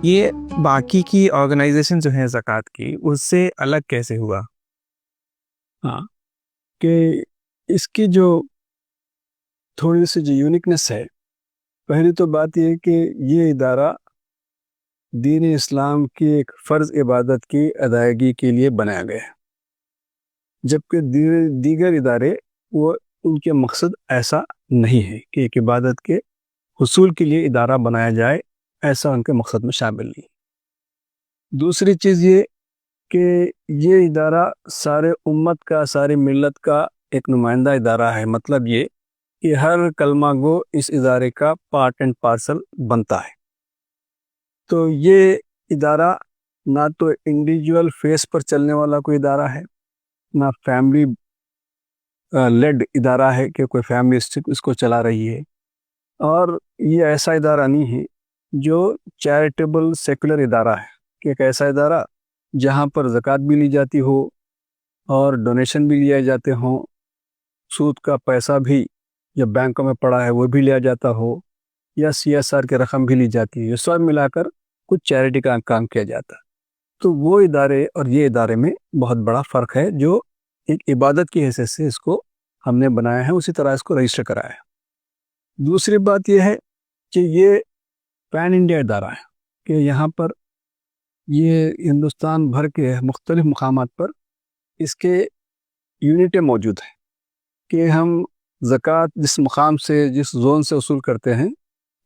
یہ باقی کی آرگنائزیشن جو ہیں زکوٰۃ کی، اس سے الگ کیسے ہوا؟ ہاں، کہ اس کی جو تھوڑی سی جو یونیکنیس ہے، پہلی تو بات یہ ہے کہ یہ ادارہ دین اسلام کی ایک فرض عبادت کی ادائیگی کے لیے بنایا گیا ہے، جبکہ دیگر ادارے وہ ان کے مقصد ایسا نہیں ہے کہ ایک عبادت کے حصول کے لیے ادارہ بنایا جائے، ایسا ان کے مقصد میں شامل نہیں۔ دوسری چیز یہ کہ یہ ادارہ سارے امت کا، ساری ملت کا ایک نمائندہ ادارہ ہے، مطلب یہ کہ ہر کلمہ گو اس ادارے کا پارٹ اینڈ پارسل بنتا ہے۔ تو یہ ادارہ نہ تو انڈیویجول فیس پر چلنے والا کوئی ادارہ ہے، نہ فیملی لیڈ ادارہ ہے کہ کوئی فیملی اس کو چلا رہی ہے، اور یہ ایسا ادارہ نہیں ہے جو چیریٹیبل سیکولر ادارہ ہے کہ ایک ایسا ادارہ جہاں پر زکوٰۃ بھی لی جاتی ہو اور ڈونیشن بھی لیے جاتے ہوں، سود کا پیسہ بھی جو بینکوں میں پڑا ہے وہ بھی لیا جاتا ہو، یا CSR کی رقم بھی لی جاتی ہے، یہ سب ملا کر کچھ چیریٹی کا کام کیا جاتا ہے۔ تو وہ ادارے اور یہ ادارے میں بہت بڑا فرق ہے، جو ایک عبادت کی حیثیت سے اس کو ہم نے بنایا ہے، اسی طرح اس کو رجسٹر کرایا ہے۔ دوسری بات یہ ہے کہ یہ پین انڈیا ادارہ ہے کہ یہاں پر یہ ہندوستان بھر کے مختلف مقامات پر اس کے یونٹیں موجود ہیں کہ ہم زکوٰۃ جس مقام سے، جس زون سے وصول کرتے ہیں،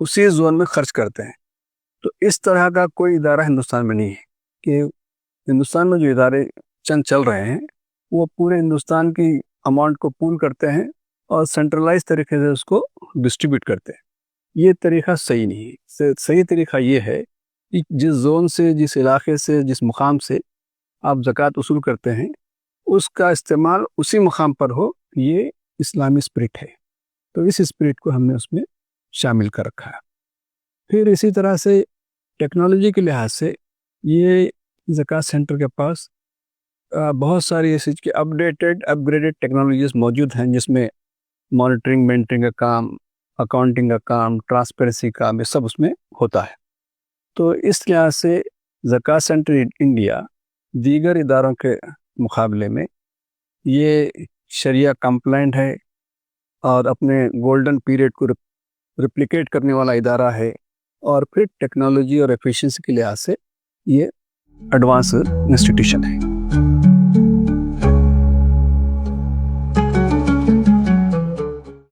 اسی زون میں خرچ کرتے ہیں۔ تو اس طرح کا کوئی ادارہ ہندوستان میں نہیں ہے کہ ہندوستان میں جو ادارے چند چل رہے ہیں وہ پورے ہندوستان کی اماؤنٹ کو پول کرتے ہیں اور سینٹرلائز طریقے سے اس کو ڈسٹریبیوٹ کرتے ہیں۔ یہ طریقہ صحیح نہیں ہے۔ صحیح طریقہ یہ ہے کہ جس زون سے، جس علاقے سے، جس مقام سے آپ زکوٰۃ وصول کرتے ہیں، اس کا استعمال اسی مقام پر ہو۔ یہ اسلامی اسپرٹ ہے، تو اس اسپرٹ کو ہم نے اس میں شامل کر رکھا ہے۔ پھر اسی طرح سے ٹیکنالوجی کے لحاظ سے یہ زکوٰۃ سینٹر کے پاس بہت ساری ایسی اپ گریڈڈ ٹیکنالوجیز موجود ہیں، جس میں مانیٹرنگ مینٹرنگ کا کام، اکاؤنٹنگ کا کام، ٹرانسپیرنسی کا کام، یہ سب اس میں ہوتا ہے۔ تو اس لحاظ سے زکوٰۃ سینٹر انڈیا دیگر اداروں کے مقابلے میں یہ شریعہ کمپلائنٹ ہے اور اپنے گولڈن پیریڈ کو ریپلیکیٹ کرنے والا ادارہ ہے، اور پھر ٹیکنالوجی اور ایفیشنسی کے لحاظ سے یہ ایڈوانس انسٹیٹیوشن ہے۔